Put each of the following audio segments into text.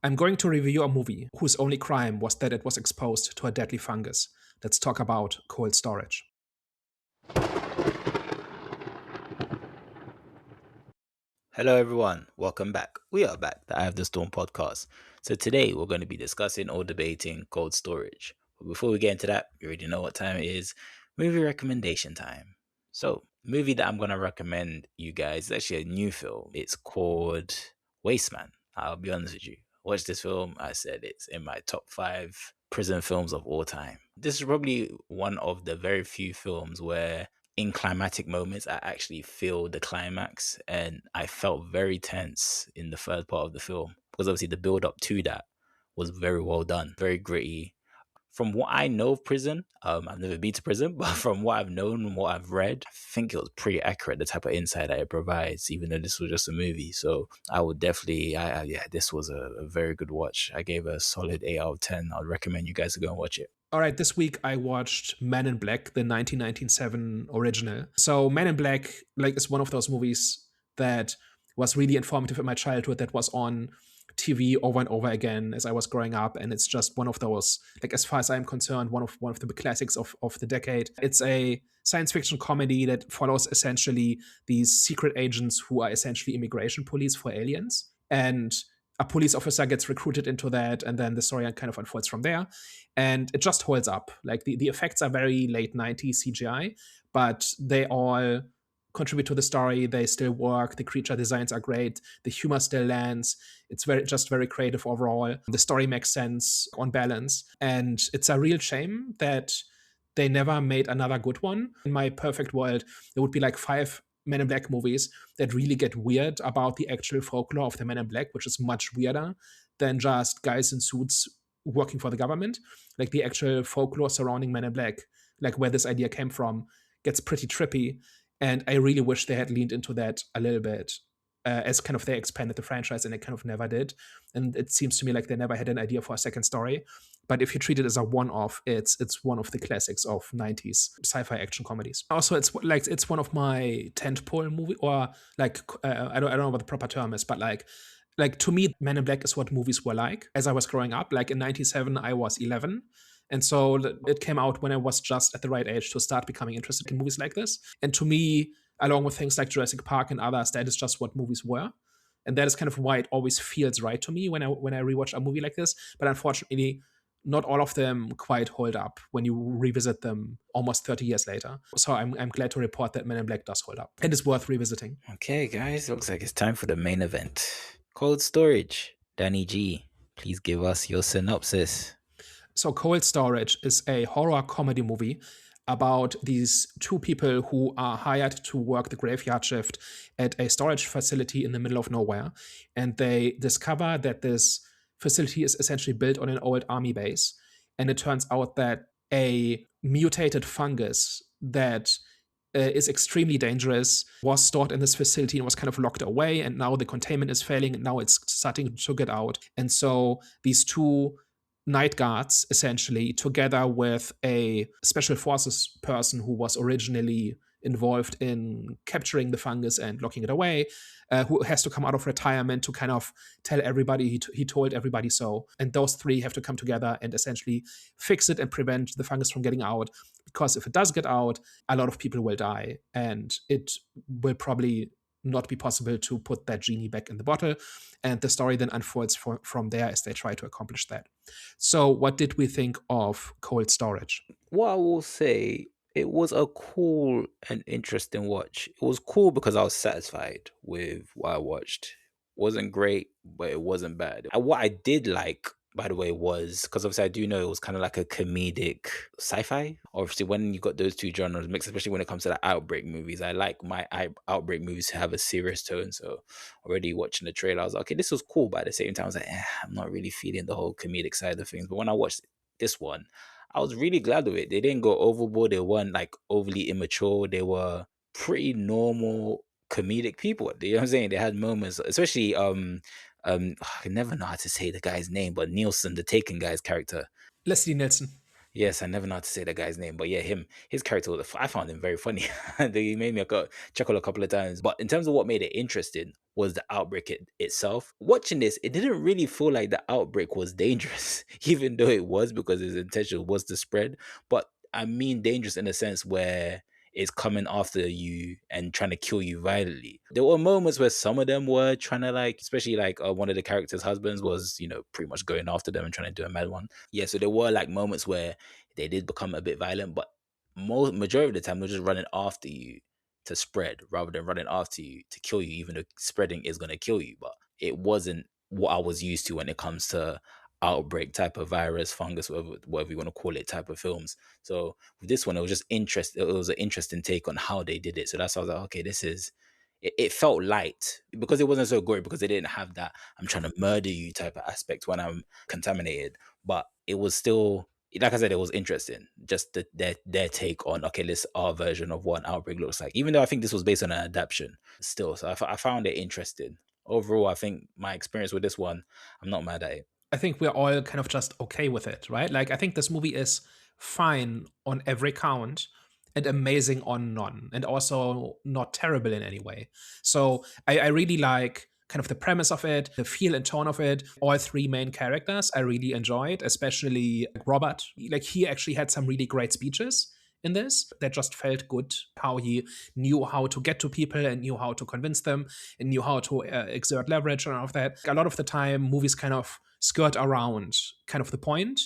I'm going to review a movie whose only crime was that it was exposed to a deadly fungus. Let's talk about cold storage. Hello, everyone. Welcome back. We are back, the Eye of the Storm podcast. So, today we're going to be discussing or debating cold storage. But before we get into that, you already know what time it is, movie recommendation time. So, the movie that I'm going to recommend you guys is actually a new film. It's called Wasteman. I'll be honest with you. I watched this film, I said it's in my top 5 prison films of all time. This is probably one of the very few films where in climatic moments, I actually feel the climax, and I felt very tense in the first part of the film because obviously the build up to that was very well done, very gritty. From what I know of prison, I've never been to prison, but from what I've known and what I've read, I think it was pretty accurate, the type of insight that it provides, even though this was just a movie. So I would definitely, yeah, this was a very good watch. I gave a solid 8 out of 10. I'd recommend you guys to go and watch it. All right, this week I watched Men in Black, the 1997 original. So Men in Black is one of those movies that was really informative in my childhood, that was on TV over and over again as I was growing up, and it's just one of those, as far as I'm concerned, one of the big classics of the decade. It's a science fiction comedy that follows essentially these secret agents who are essentially immigration police for aliens, and a police officer gets recruited into that, and then the story kind of unfolds from there. And it just holds up. The effects are very late 90s CGI, but they all contribute to the story. They still work. The creature designs are great. The humor still lands. It's very creative overall. The story makes sense on balance. And it's a real shame that they never made another good one. In my perfect world, there would be like 5 Men in Black movies that really get weird about the actual folklore of the Men in Black, which is much weirder than just guys in suits working for the government. Like the actual folklore surrounding Men in Black, like where this idea came from, gets pretty trippy. And I really wish they had leaned into that a little bit, as kind of they expanded the franchise, and they kind of never did. And it seems to me like they never had an idea for a second story. But if you treat it as a one-off, it's one of the classics of 90s sci-fi action comedies. Also, it's one of my tentpole movie, or I don't know what the proper term is, but like to me, Men in Black is what movies were like as I was growing up. Like in 97, I was 11. And so it came out when I was just at the right age to start becoming interested in movies like this. And to me, along with things like Jurassic Park and others, that is just what movies were. And that is kind of why it always feels right to me when I rewatch a movie like this. But unfortunately, not all of them quite hold up when you revisit them almost 30 years later. So I'm glad to report that Men in Black does hold up. And it's worth revisiting. Okay, guys, looks like it's time for the main event. Cold storage. Danny G, please give us your synopsis. So Cold Storage is a horror comedy movie about these 2 people who are hired to work the graveyard shift at a storage facility in the middle of nowhere. And they discover that this facility is essentially built on an old army base. And it turns out that a mutated fungus that is extremely dangerous was stored in this facility and was kind of locked away. And now the containment is failing, and now it's starting to get out. And so these 2 night guards, essentially, together with a special forces person who was originally involved in capturing the fungus and locking it away, who has to come out of retirement to kind of tell everybody he told everybody so. And those 3 have to come together and essentially fix it and prevent the fungus from getting out. Because if it does get out, a lot of people will die, and it will probably not be possible to put that genie back in the bottle. And the story then unfolds from there as they try to accomplish that. So, what did we think of Cold Storage? What I will say, it was a cool and interesting watch. It was cool because I was satisfied with what I watched. Wasn't great, but it wasn't bad. And what I did like, by the way, was because obviously I do know it was kind of like a comedic sci-fi. Obviously, when you got those 2 genres mixed, especially when it comes to the outbreak movies, I like my outbreak movies to have a serious tone. So already watching the trailer, I was like, okay, this was cool, but at the same time, I was like, I'm not really feeling the whole comedic side of things. But when I watched this one, I was really glad with it. They didn't go overboard. They weren't like overly immature. They were pretty normal comedic people. You know what I'm saying? They had moments, especially I never know how to say the guy's name, but Nielsen, the Taken guy's character. Leslie Nielsen. Yes, I never know how to say that guy's name, but yeah, his character, I found him very funny. He made me chuckle a couple of times. But in terms of what made it interesting was the outbreak itself. Watching this, it didn't really feel like the outbreak was dangerous, even though it was because his intention was to spread. But I mean, dangerous in a sense where it's coming after you and trying to kill you violently. There were moments where some of them were trying to like, especially like one of the characters' husbands was, pretty much going after them and trying to do a mad one. Yeah, so there were like moments where they did become a bit violent, but majority of the time they're just running after you to spread rather than running after you to kill you, even though spreading is going to kill you. But it wasn't what I was used to when it comes to outbreak type of virus, fungus, whatever you want to call it, type of films. So with this one, it was just interesting. It was an interesting take on how they did it. So that's why I was like, okay, this is. It felt light because it wasn't so gory because they didn't have that I'm trying to murder you type of aspect when I'm contaminated. But it was still, like I said, it was interesting. Just their take on, okay, this our version of what an outbreak looks like. Even though I think this was based on an adaptation, still, so I found it interesting. Overall, I think my experience with this one, I'm not mad at it. I think we're all kind of just okay with it, right? Like, I think this movie is fine on every count and amazing on none, and also not terrible in any way. So I really like kind of the premise of it, the feel and tone of it. All three main characters I really enjoyed, especially Robert. Like, he actually had some really great speeches in this that just felt good, how he knew how to get to people and knew how to convince them and knew how to exert leverage and all of that. A lot of the time movies kind of skirt around kind of the point,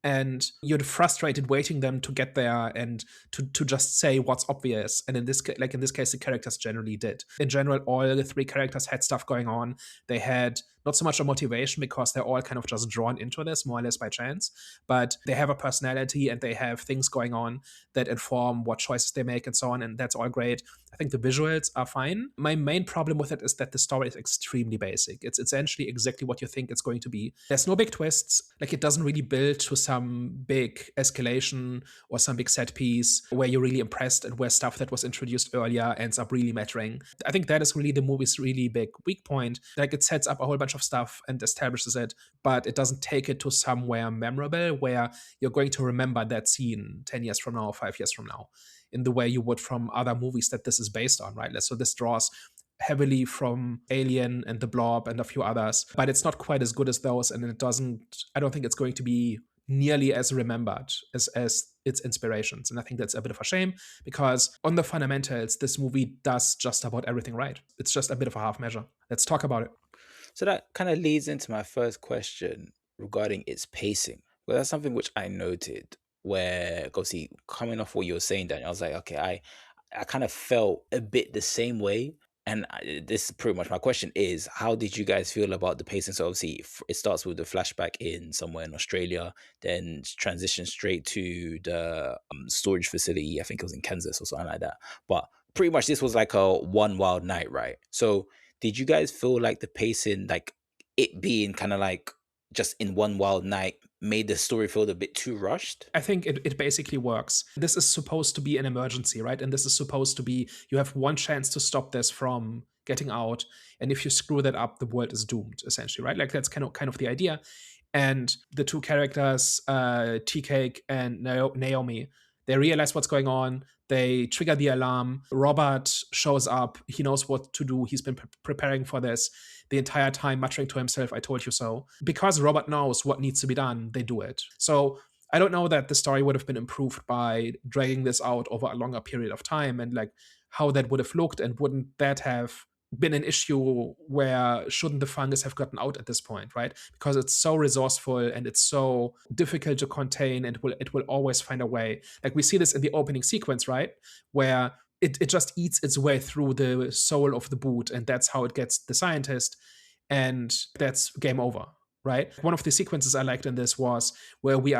and you're frustrated waiting them to get there and to just say what's obvious. And in this case the characters generally did. In general, all the three characters had stuff going on. They had not so much a motivation because they're all kind of just drawn into this more or less by chance, but they have a personality and they have things going on that inform what choices they make and so on, and that's all great. I think the visuals are fine. My main problem with it is that the story is extremely basic. It's essentially exactly what you think it's going to be. There's no big twists. Like, it doesn't really build to some big escalation or some big set piece where you're really impressed and where stuff that was introduced earlier ends up really mattering. I think that is really the movie's really big weak point. Like, it sets up a whole bunch of stuff and establishes it, but it doesn't take it to somewhere memorable where you're going to remember that scene 10 years from now or 5 years from now in the way you would from other movies that this is based on, right? So this draws heavily from Alien and The Blob and a few others, but it's not quite as good as those, and I don't think it's going to be nearly as remembered as its inspirations. And I think that's a bit of a shame because on the fundamentals, this movie does just about everything right. It's just a bit of a half measure. Let's talk about it. So that kind of leads into my first question regarding its pacing. Well, that's something which I noted where, go see, coming off what you were saying, Daniel, I was like, okay, I kind of felt a bit the same way. And this is pretty much my question is, how did you guys feel about the pacing? So obviously it starts with the flashback in somewhere in Australia, then transitions straight to the storage facility. I think it was in Kansas or something like that. But pretty much this was like a one wild night, right? So did you guys feel like the pacing, like it being kind of like just in one wild night, made the story feel a bit too rushed? I think it basically works. This is supposed to be an emergency, right? And this is supposed to be, you have one chance to stop this from getting out. And if you screw that up, the world is doomed, essentially, right? Like, that's kind of the idea. And the two characters, Tea Cake and Naomi, they realize what's going on. They trigger the alarm. Robert shows up. He knows what to do. He's been preparing for this the entire time, muttering to himself, I told you so. Because Robert knows what needs to be done, they do it. So I don't know that the story would have been improved by dragging this out over a longer period of time, and like how that would have looked, and wouldn't that have been an issue where shouldn't the fungus have gotten out at this point, right? Because it's so resourceful and it's so difficult to contain, and it will always find a way. Like, we see this in the opening sequence, right? Where it just eats its way through the soul of the boot, and that's how it gets the scientist, and that's game over, right? One of the sequences I liked in this was where we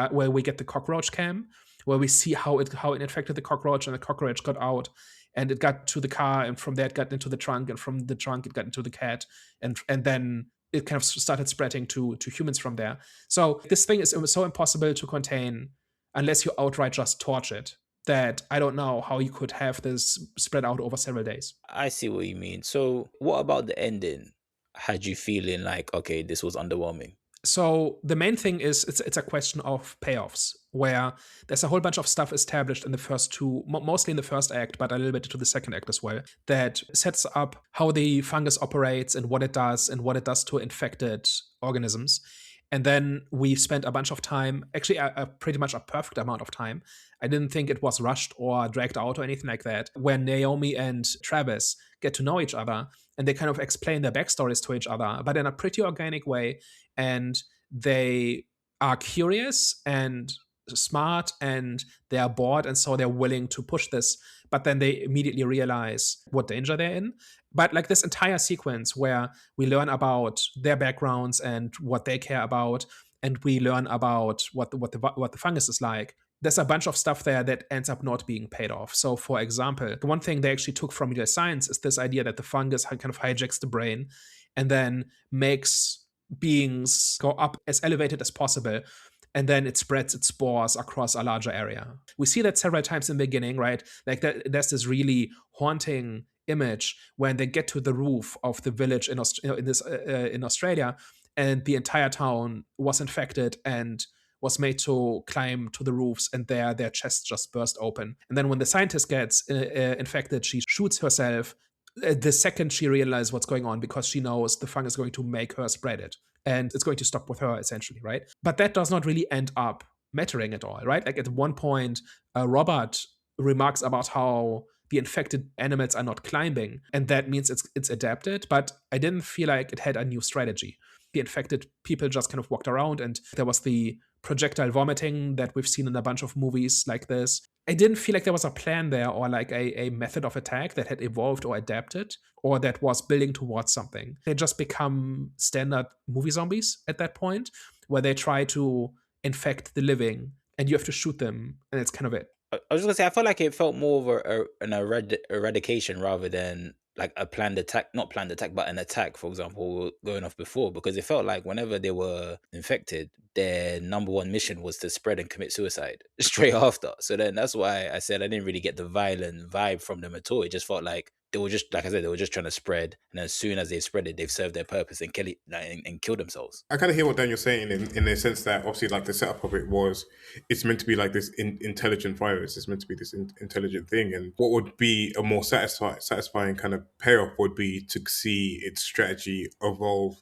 get the cockroach cam, where we see how it infected the cockroach, and the cockroach got out and it got to the car, and from there it got into the trunk, and from the trunk it got into the cat, and then it kind of started spreading to humans from there. So this thing is so impossible to contain unless you outright just torch it, that I don't know how you could have this spread out over several days. I see what you mean. So what about the ending? Had you feeling like, okay, this was underwhelming? So the main thing is it's a question of payoffs. where there's a whole bunch of stuff established in the first two, mostly in the first act, but a little bit into the second act as well, that sets up how the fungus operates and what it does to infected organisms. And then we spent a bunch of time, actually, a pretty much a perfect amount of time. I didn't think it was rushed or dragged out or anything like that. When Naomi and Travis get to know each other and they kind of explain their backstories to each other, but in a pretty organic way. And they are curious and smart and they are bored, and so they're willing to push this, but then they immediately realize what danger they're in. But like this entire sequence where we learn about their backgrounds and what they care about, and we learn about what the fungus is like, there's a bunch of stuff there that ends up not being paid off. So for example, the one thing they actually took from real science is this idea that the fungus kind of hijacks the brain and then makes beings go up as elevated as possible, and then it spreads its spores across a larger area. We see that several times in the beginning, right? Like there's this really haunting image when they get to the roof of the village in Australia, and the entire town was infected and was made to climb to the roofs, and their chests just burst open. And then when the scientist gets infected, she shoots herself the second she realizes what's going on, because she knows the fungus is going to make her spread it and it's going to stop with her, essentially, right? But that does not really end up mattering at all, right? Like at one point, Robert remarks about how the infected animals are not climbing, and that means it's adapted, but I didn't feel like it had a new strategy. The infected people just kind of walked around, and there was the projectile vomiting that we've seen in a bunch of movies like this. I didn't feel like there was a plan there, or like a method of attack that had evolved or adapted, or that was building towards something. They just become standard movie zombies at that point, where they try to infect the living and you have to shoot them, and it's kind of it. I was just gonna say, I felt like it felt more of an eradication rather than like a planned attack, not planned attack, but an attack, for example, going off before, because it felt like whenever they were infected, their number one mission was to spread and commit suicide straight after. So then that's why I said I didn't really get the violent vibe from them at all. It just felt like they were just, like I said, they were just trying to spread, and as soon as they spread it, they've served their purpose and kill it, and kill themselves. I kind of hear what Daniel's saying in the sense that obviously like the setup of it was it's meant to be like this intelligent virus. It's meant to be this intelligent thing. And what would be a more satisfying kind of payoff would be to see its strategy evolve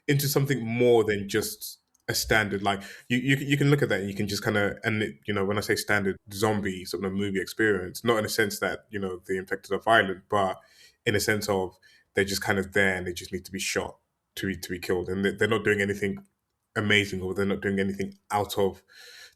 into something more than just a standard. Like you can look at that and you can just kind of, and it, you know, when I say standard zombie sort of movie experience, not in a sense that, you know, the infected are violent, but in a sense of they're just kind of there and they just need to be shot to be killed, and they're not doing anything amazing, or they're not doing anything out of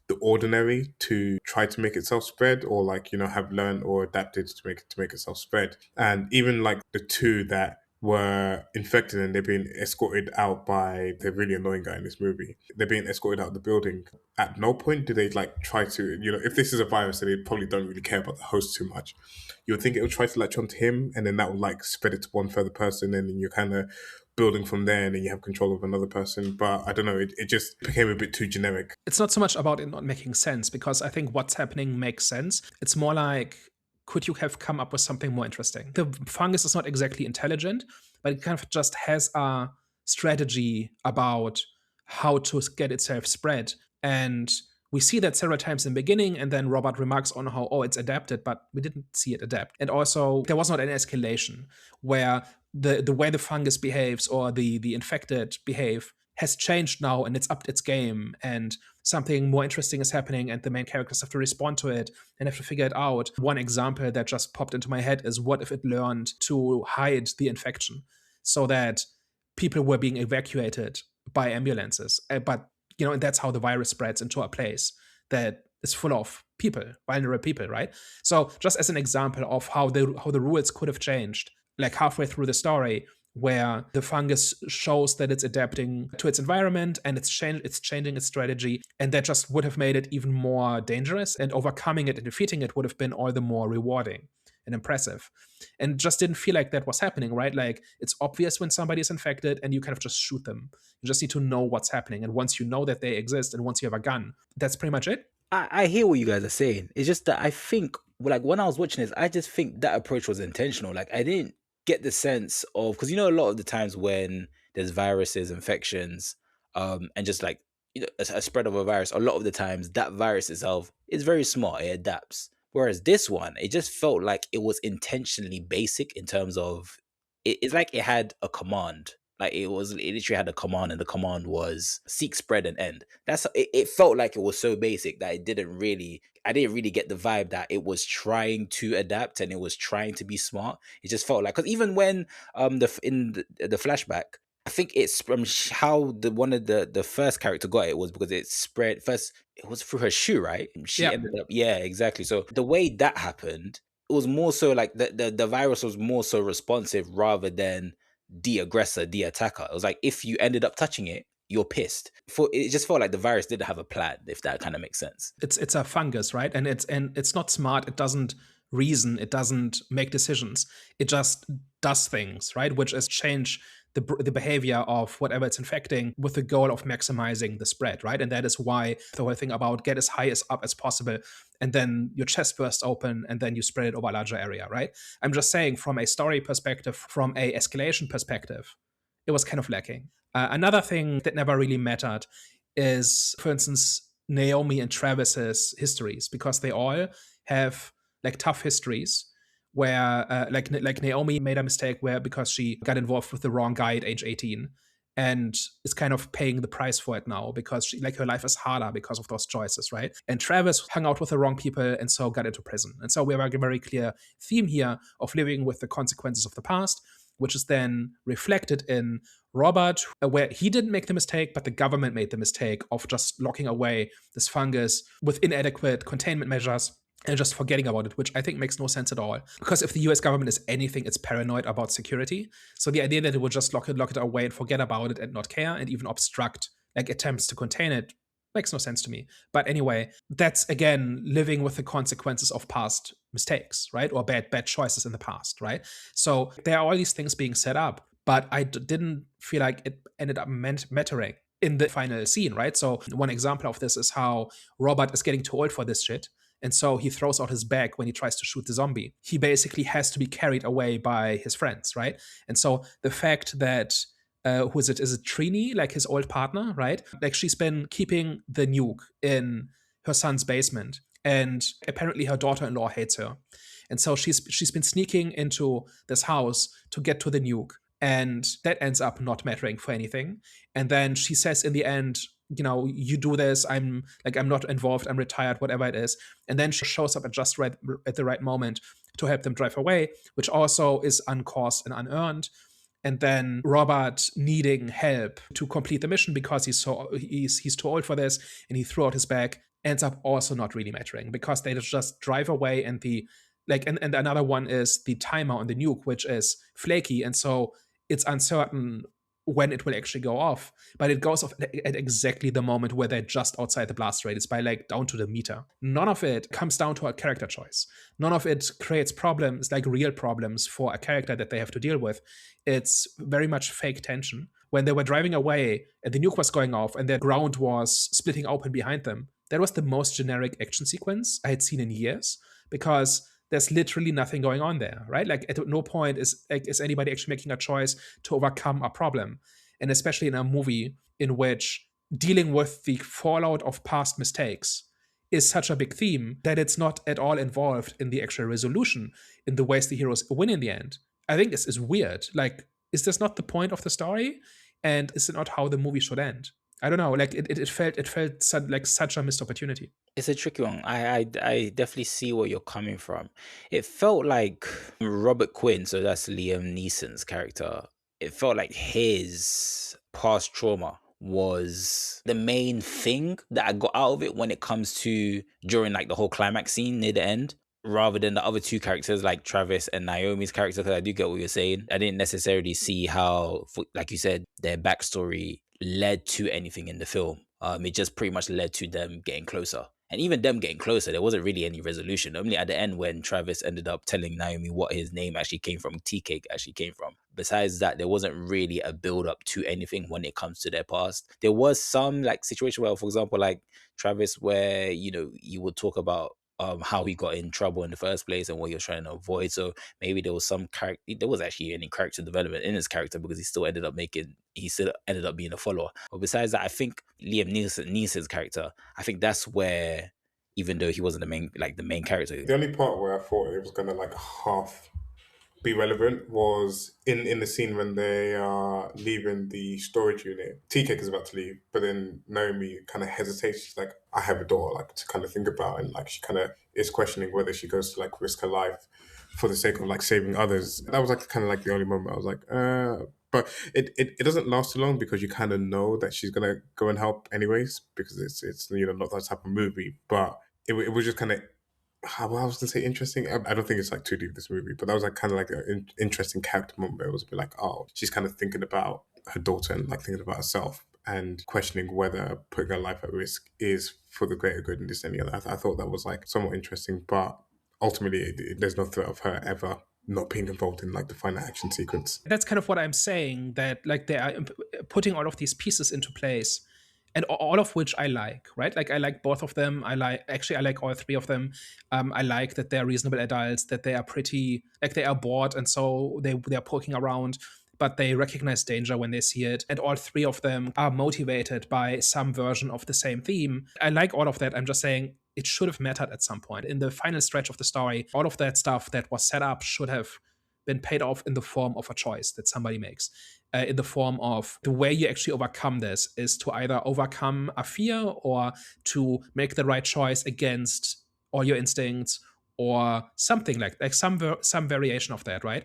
the ordinary to try to make itself spread, or like, you know, have learned or adapted to make itself spread. And even like the two that were infected and they're being escorted out by the really annoying guy in this movie, they're being escorted out of the building. At no point do they like try to, you know, if this is a virus, then they probably don't really care about the host too much. You would think it would try to latch onto him, and then that would like spread it to one further person, and then you're kind of building from there, and then you have control of another person. But I don't know, it just became a bit too generic. It's not so much about it not making sense, because I think what's happening makes sense. It's more like, could you have come up with something more interesting? The fungus is not exactly intelligent, but it kind of just has a strategy about how to get itself spread. And we see that several times in the beginning, and then Robert remarks on how, oh, it's adapted, but we didn't see it adapt. And also, there was not an escalation where the way the fungus behaves or the infected behave has changed now, and it's upped its game, and something more interesting is happening, and the main characters have to respond to it and have to figure it out. One example that just popped into my head is, what if it learned to hide the infection so that people were being evacuated by ambulances? But, you know, and that's how the virus spreads into a place that is full of people, vulnerable people, right? So just as an example of how the rules could have changed, like halfway through the story, where the fungus shows that it's adapting to its environment and it's changing its strategy, and that just would have made it even more dangerous, and overcoming it and defeating it would have been all the more rewarding and impressive. And just didn't feel like that was happening, right? Like, it's obvious when somebody is infected and you kind of just shoot them. You just need to know what's happening, and once you know that they exist and once you have a gun, that's pretty much it. I hear what you guys are saying. It's just that I think, like, when I was watching this, I just think that approach was intentional. Like, I didn't get the sense of, because, you know, a lot of the times when there's viruses, infections, and just like a spread of a virus, a lot of the times that virus itself is very smart. It adapts. Whereas this one, it just felt like it was intentionally basic in terms of it's like it had a command. Like it literally had a command, and the command was seek, spread, and end. It felt like it was so basic that I didn't really get the vibe that it was trying to adapt and it was trying to be smart. It just felt like, because even when the flashback, I think it's from how the one of the first character got it was because it spread first. It was through her shoe, right? She Yeah. ended up, yeah, exactly. So the way that happened, it was more so like the virus was more so responsive rather than the aggressor, the attacker. It was like if you ended up touching it, you're pissed. It just felt like the virus didn't have a plan, if that kind of makes sense. It's a fungus, right? And it's not smart. It doesn't reason. It doesn't make decisions. It just does things, right? Which is change the behavior of whatever it's infecting with the goal of maximizing the spread, right? And that is why the whole thing about get as high as up as possible, and then your chest bursts open, and then you spread it over a larger area, right? I'm just saying, from a story perspective, from a escalation perspective, it was kind of lacking. Another thing that never really mattered is, for instance, Naomi and Travis's histories, because they all have like tough histories where like Naomi made a mistake where because she got involved with the wrong guy at age 18 and is kind of paying the price for it now because her life is harder because of those choices, right? And Travis hung out with the wrong people and so got into prison. And so we have a very clear theme here of living with the consequences of the past, which is then reflected in Robert, where he didn't make the mistake, but the government made the mistake of just locking away this fungus with inadequate containment measures and just forgetting about it, which I think makes no sense at all. Because if the US government is anything, it's paranoid about security. So the idea that it would just lock it away and forget about it and not care and even obstruct like attempts to contain it makes no sense to me. But anyway, that's again living with the consequences of past mistakes, right? Or bad choices in the past, right? So there are all these things being set up, but I didn't feel like it ended up mattering in the final scene, right? So one example of this is how Robert is getting too old for this shit. And so he throws out his bag when he tries to shoot the zombie. He basically has to be carried away by his friends, right? And so the fact that who is it? Is it Trini, like his old partner, right? Like she's been keeping the nuke in her son's basement, and apparently her daughter-in-law hates her, and so she's been sneaking into this house to get to the nuke, and that ends up not mattering for anything. And then she says in the end, you do this. I'm not involved. I'm retired. Whatever it is. And then she shows up at the right moment to help them drive away, which also is uncaused and unearned. And then Robert needing help to complete the mission because he's too old for this, and he threw out his bag, ends up also not really mattering because they just drive away, and and another one is the timer on the nuke, which is flaky, and so it's uncertain when it will actually go off, but it goes off at exactly the moment where they're just outside the blast radius by down to the meter. None of it comes down to a character choice. None of it creates problems, like real problems for a character that they have to deal with. It's very much fake tension. When they were driving away and the nuke was going off and the ground was splitting open behind them, that was the most generic action sequence I had seen in years, because there's literally nothing going on there, right? Like at no point is anybody actually making a choice to overcome a problem. And especially in a movie in which dealing with the fallout of past mistakes is such a big theme that it's not at all involved in the actual resolution in the ways the heroes win in the end. I think this is weird. Like, is this not the point of the story? And is it not how the movie should end? I don't know. Like it felt like such a missed opportunity. It's a tricky one. I definitely see where you're coming from. It felt like Robert Quinn, so that's Liam Neeson's character. It felt like his past trauma was the main thing that I got out of it when it comes to during like the whole climax scene near the end, rather than the other two characters like Travis and Naomi's character. Because I do get what you're saying. I didn't necessarily see how, like you said, their backstory led to anything in the film. It just pretty much led to them getting closer. And even them getting closer, there wasn't really any resolution. Only at the end when Travis ended up telling Naomi what his name actually came from, tea cake actually came from. Besides that, there wasn't really a build up to anything when it comes to their past. There was some like situation where, for example, like Travis, where, you would talk about how he got in trouble in the first place and what he was trying to avoid. So maybe there was some character, there was actually any character development in his character, because he still ended up being a follower. But besides that, I think Neeson's character, I think that's where, even though he wasn't the main character. The only part where I thought it was gonna like half be relevant was in the scene when they are leaving the storage unit. Tea Cake is about to leave, but then Naomi kind of hesitates. She's like, I have a daughter like to kind of think about, and like she kind of is questioning whether she goes to like risk her life for the sake of like saving others. That was like kind of like the only moment I was like, but it doesn't last too long, because you kind of know that she's gonna go and help anyways, because it's not that type of movie. But it was just kind of, how I was gonna say interesting. I don't think it's like too deep, this movie, but that was like kind of like an interesting character moment. Where it was a bit like, oh, she's kind of thinking about her daughter and like thinking about herself and questioning whether putting her life at risk is for the greater good and this and the other. I thought that was like somewhat interesting, but ultimately, there's no threat of her ever not being involved in like the final action sequence. That's kind of what I'm saying, that like they are putting all of these pieces into place, and all of which I like, right? Like I like both of them. I like all three of them. I like that they're reasonable adults, that they are pretty, like they are bored, and so they're poking around, but they recognize danger when they see it. And all three of them are motivated by some version of the same theme. I like all of that. I'm just saying it should have mattered at some point. In the final stretch of the story, all of that stuff that was set up should have been paid off in the form of a choice that somebody makes. In the form of the way you actually overcome this is to either overcome a fear or to make the right choice against all your instincts, or something like some variation of that, right?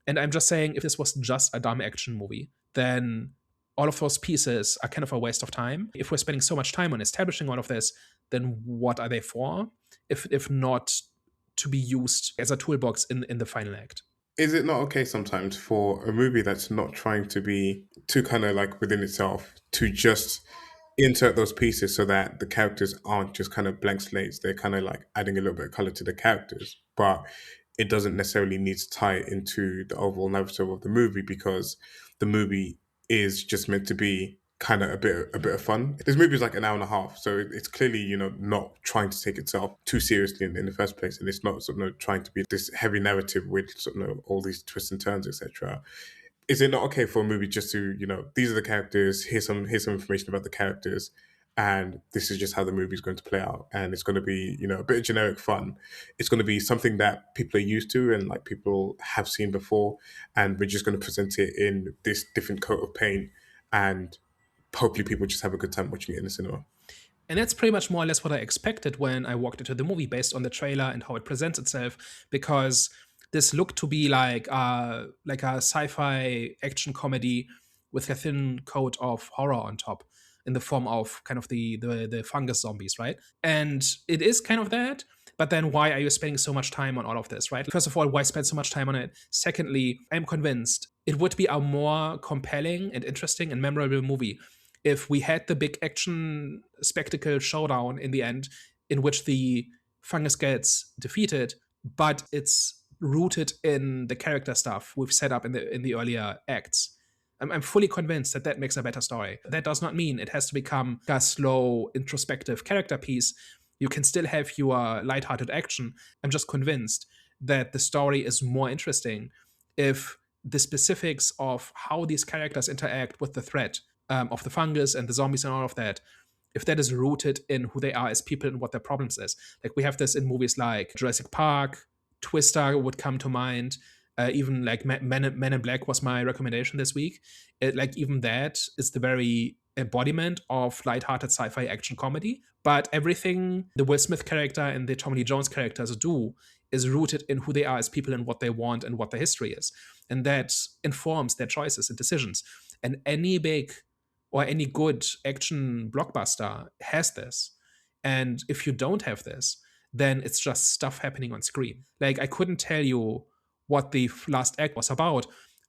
And I'm just saying, if this was just a dumb action movie, then all of those pieces are kind of a waste of time. If we're spending so much time on establishing all of this, then what are they for? If not to be used as a toolbox in the final act. Is it not okay sometimes for a movie that's not trying to be too kind of like within itself to just insert those pieces so that the characters aren't just kind of blank slates? They're kind of like adding a little bit of color to the characters, but it doesn't necessarily need to tie into the overall narrative of the movie, because the movie is just meant to be kind of a bit of fun. This movie is like an hour and a half, so it's clearly not trying to take itself too seriously in the first place, and it's not sort of trying to be this heavy narrative with sort of all these twists and turns, etc. Is it not okay for a movie just to these are the characters, here's some information about the characters, and this is just how the movie's going to play out, and it's going to be a bit of generic fun. It's going to be something that people are used to and like people have seen before, and we're just going to present it in this different coat of paint, and hopefully people just have a good time watching it in the cinema. And that's pretty much more or less what I expected when I walked into the movie, based on the trailer and how it presents itself, because this looked to be like a sci-fi action comedy with a thin coat of horror on top, in the form of kind of the fungus zombies, right? And it is kind of that. But then why are you spending so much time on all of this, right? First of all, why spend so much time on it? Secondly, I'm convinced it would be a more compelling and interesting and memorable movie if we had the big action spectacle showdown in the end, in which the fungus gets defeated, but it's rooted in the character stuff we've set up in the earlier acts. I'm fully convinced that makes a better story. That does not mean it has to become a slow, introspective character piece. You can still have your lighthearted action. I'm just convinced that the story is more interesting if the specifics of how these characters interact with the threat of the fungus and the zombies and all of that, if that is rooted in who they are as people and what their problems is. Like we have this in movies like Jurassic Park, Twister would come to mind. Even like Men in Black was my recommendation this week. Like even that is the very embodiment of lighthearted sci-fi action comedy. But everything the Will Smith character and the Tommy Lee Jones characters do is rooted in who they are as people and what they want and what their history is. And that informs their choices and decisions. And any big or any good action blockbuster has this. And if you don't have this, then it's just stuff happening on screen. Like I couldn't tell you what the last act was about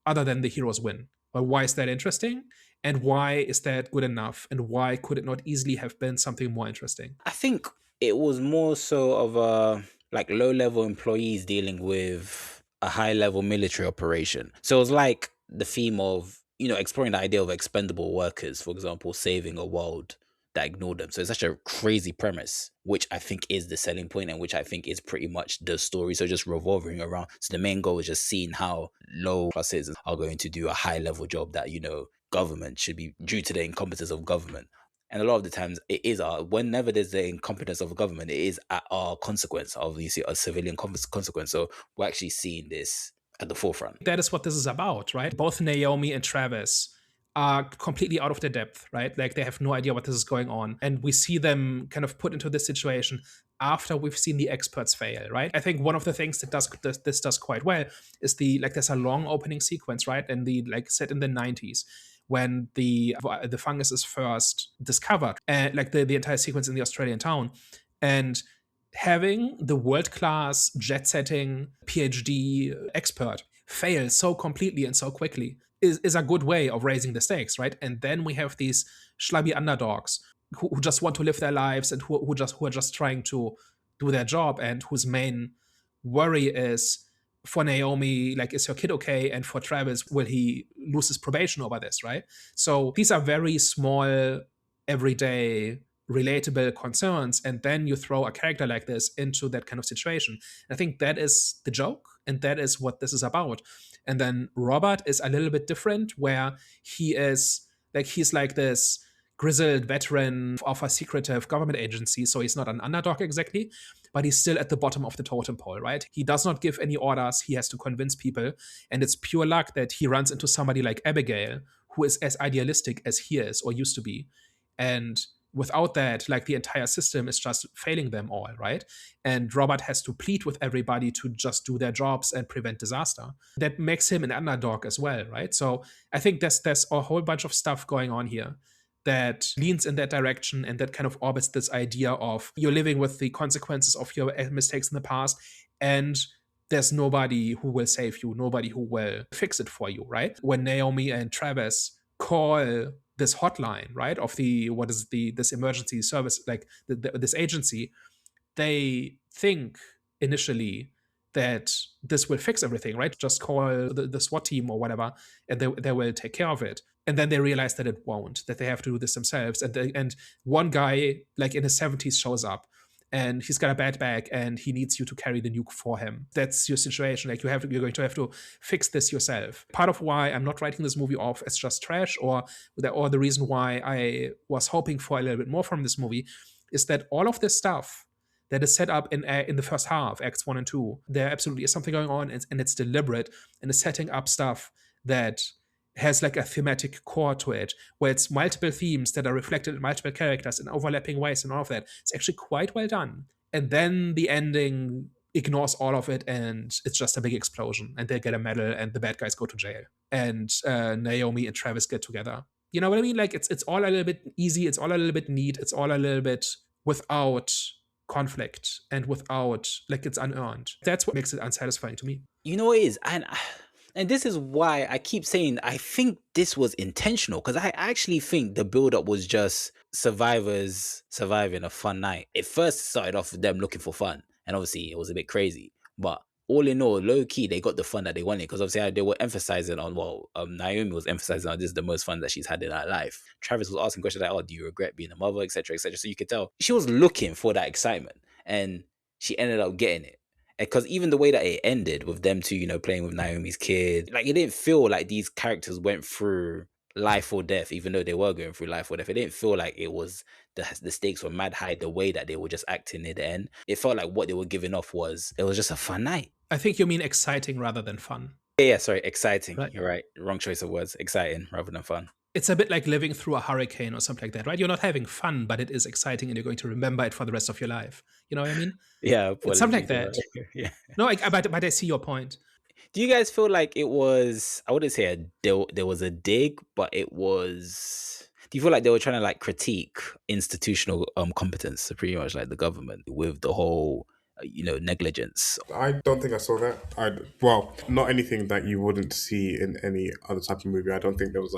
other than the heroes win. But why is that interesting? And why is that good enough? And why could it not easily have been something more interesting? I think it was more so of a like low-level employees dealing with a high-level military operation. So it was like the theme of exploring the idea of expendable workers, for example, saving a world that ignored them. So it's such a crazy premise, which I think is the selling point and which I think is pretty much the story. So just revolving around. So the main goal is just seeing how low class citizens are going to do a high level job that, government should be due to the incompetence of government. And a lot of the times it is whenever there's the incompetence of a government, it is at our consequence of, you see, a civilian consequence. So we're actually seeing this at the forefront. That is what this is about, right? Both Naomi and Travis are completely out of their depth, right? Like they have no idea what this is going on. And we see them kind of put into this situation after we've seen the experts fail, right? I think one of the things that this does quite well is there's a long opening sequence, right? And set in the 90s when the fungus is first discovered, and the entire sequence in the Australian town. And having the world-class jet-setting PhD expert fail so completely and so quickly is a good way of raising the stakes, right? And then we have these schlubby underdogs who just want to live their lives and who are just trying to do their job, and whose main worry is, for Naomi, is her kid okay? And for Travis, will he lose his probation over this, right? So these are very small, everyday, relatable concerns, and then you throw a character like this into that kind of situation. I think that is the joke, and that is what this is about. And then Robert is a little bit different, where he's like this grizzled veteran of a secretive government agency, so he's not an underdog exactly, but he's still at the bottom of the totem pole, right? He does not give any orders, he has to convince people, and it's pure luck that he runs into somebody like Abigail, who is as idealistic as he is or used to be. And without that, the entire system is just failing them all, right? And Robert has to plead with everybody to just do their jobs and prevent disaster. That makes him an underdog as well, right? So I think there's a whole bunch of stuff going on here that leans in that direction, and that kind of orbits this idea of you're living with the consequences of your mistakes in the past, and there's nobody who will save you, nobody who will fix it for you, right? When Naomi and Travis call this hotline, right, of this emergency service, this agency, they think initially that this will fix everything, right? Just call the SWAT team or whatever, and they will take care of it. And then they realize that it won't, that they have to do this themselves. And one guy, in his 70s, shows up, and he's got a bad back, and he needs you to carry the nuke for him. That's your situation. You're going to have to fix this yourself. Part of why I'm not writing this movie off as just trash, or the reason why I was hoping for a little bit more from this movie, is that all of this stuff that is set up in the first half, Acts 1 and 2, there absolutely is something going on, and it's deliberate, and it's setting up stuff that has a thematic core to it, where it's multiple themes that are reflected in multiple characters in overlapping ways and all of that. It's actually quite well done. And then the ending ignores all of it, and it's just a big explosion, and they get a medal, and the bad guys go to jail, and Naomi and Travis get together. You know what I mean? It's all a little bit easy, it's all a little bit neat, it's all a little bit without conflict, and without, it's unearned. That's what makes it unsatisfying to me. You know what it is? And this is why I keep saying I think this was intentional, because I actually think the build-up was just survivors surviving a fun night. It first started off with them looking for fun, and obviously it was a bit crazy. But all in all, low-key, they got the fun that they wanted, because obviously they were emphasizing on, Naomi was emphasizing on this is the most fun that she's had in her life. Travis was asking questions like, do you regret being a mother, etc., etc. So you could tell she was looking for that excitement, and she ended up getting it. Because even the way that it ended with them two, playing with Naomi's kid, it didn't feel like these characters went through life or death, even though they were going through life or death. It didn't feel like it was the stakes were mad high the way that they were just acting near the end. It felt like what they were giving off was just a fun night. I think you mean exciting rather than fun. Yeah, sorry, exciting. Right. You're right. Wrong choice of words. Exciting rather than fun. It's a bit like living through a hurricane or something like that, right? You're not having fun, but it is exciting, and you're going to remember it for the rest of your life. You know what I mean? Yeah, it's something like that. Yeah. No, but I see your point. Do you guys feel like it was? I wouldn't say there was a dig, but it was. Do you feel like they were trying to critique institutional competence, so pretty much like the government, with the whole negligence? I don't think I saw that. Not anything that you wouldn't see in any other type of movie. I don't think there was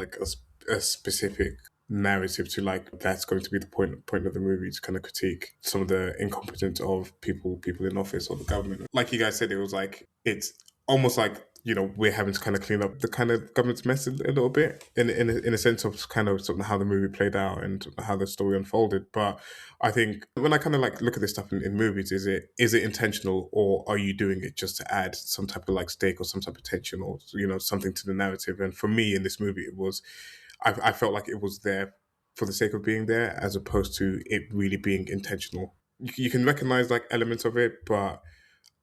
a specific narrative to that's going to be the point of the movie, to kind of critique some of the incompetence of people in office or the government. Like you guys said, it was it's almost like we're having to kind of clean up the kind of government's mess a little bit in a sense of kind of sort of how the movie played out and how the story unfolded. But I think when I kind of like look at this stuff in movies, is it intentional, or are you doing it just to add some type of like stake or some type of tension, or something to the narrative? And for me in this movie, it was, I felt like it was there for the sake of being there, as opposed to it really being intentional. You can recognize like elements of it, but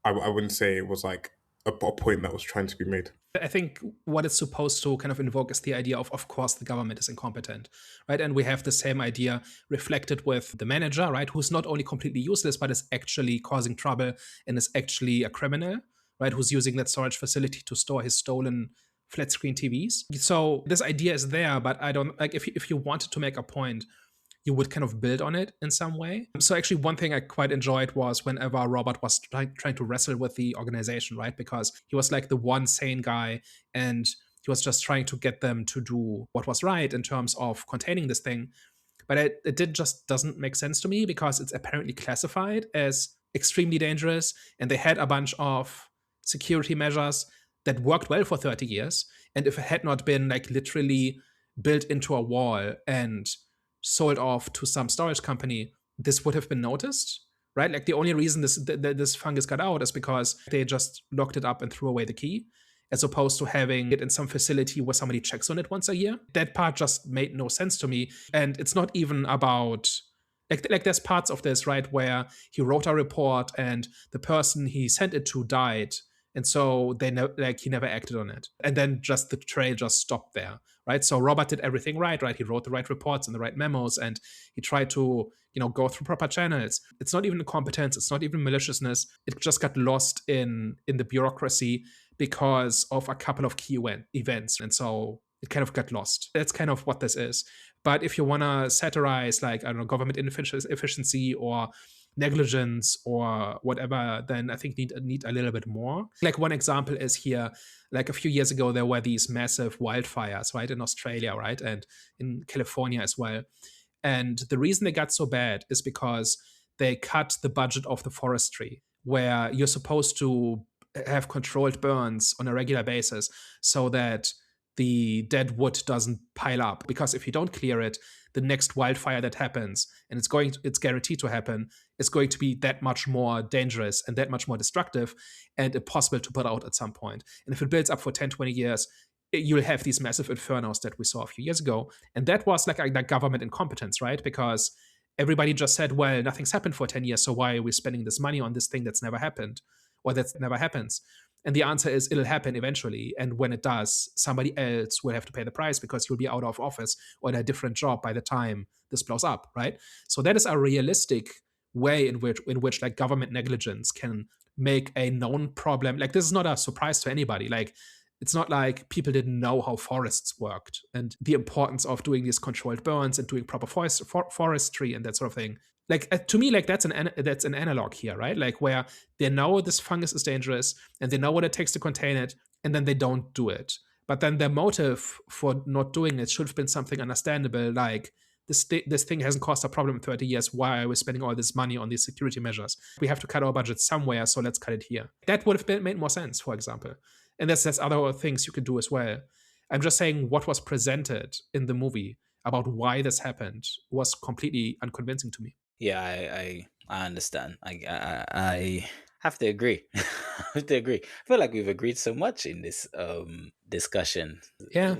I wouldn't say it was like a point that was trying to be made. I think what it's supposed to kind of invoke is the idea of course, the government is incompetent, right? And we have the same idea reflected with the manager, right? Who's not only completely useless, but is actually causing trouble and is actually a criminal, right? Who's using that storage facility to store his stolen flat screen TVs. So this idea is there, but I don't like if you wanted to make a point, you would kind of build on it in some way. So actually one thing I quite enjoyed was whenever Robert was trying to wrestle with the organization, right? Because he was like the one sane guy and he was just trying to get them to do what was right in terms of containing this thing. But it just doesn't make sense to me because it's apparently classified as extremely dangerous and they had a bunch of security measures that worked well for 30 years. And if it had not been like literally built into a wall and sold off to some storage company, this would have been noticed, right? Like the only reason this fungus got out is because they just locked it up and threw away the key, as opposed to having it in some facility where somebody checks on it once a year. That part just made no sense to me. And it's not even about like there's parts of this, right, where he wrote a report and the person he sent it to died. And so he never acted on it. And then just the trail just stopped there, right? So Robert did everything right? He wrote the right reports and the right memos, and he tried to, go through proper channels. It's not even incompetence. It's not even maliciousness. It just got lost in the bureaucracy because of a couple of key events. And so it kind of got lost. That's kind of what this is. But if you want to satirize, like, I don't know, government inefficiency or negligence or whatever, then I think need a little bit more. Like one example is here, like a few years ago, there were these massive wildfires, right, in Australia, right, and in California as well. And the reason they got so bad is because they cut the budget of the forestry, where you're supposed to have controlled burns on a regular basis so that the dead wood doesn't pile up. Because if you don't clear it, the next wildfire that happens, and it's guaranteed to happen, is going to be that much more dangerous and that much more destructive and impossible to put out at some point. And if it builds up for 10, 20 years, you'll have these massive infernos that we saw a few years ago. And that was like a government incompetence, right? Because everybody just said, well, nothing's happened for 10 years, so why are we spending this money on this thing that's never happened or that never happens? And the answer is it'll happen eventually. And when it does, somebody else will have to pay the price because you'll be out of office or in a different job by the time this blows up, right? So that is a realistic way in which like government negligence can make a known problem. Like this is not a surprise to anybody. Like it's not like people didn't know how forests worked and the importance of doing these controlled burns and doing proper forestry and that sort of thing. Like to me, like that's an analog here, right? Like where they know this fungus is dangerous and they know what it takes to contain it, and then they don't do it. But then their motive for not doing it should have been something understandable, like this thing hasn't caused a problem in 30 years. Why are we spending all this money on these security measures? We have to cut our budget somewhere, so let's cut it here. That would have made more sense, for example. And there's other things you could do as well. I'm just saying what was presented in the movie about why this happened was completely unconvincing to me. Yeah, I understand. I have to agree. I have to agree. I feel like we've agreed so much in this discussion. Yeah.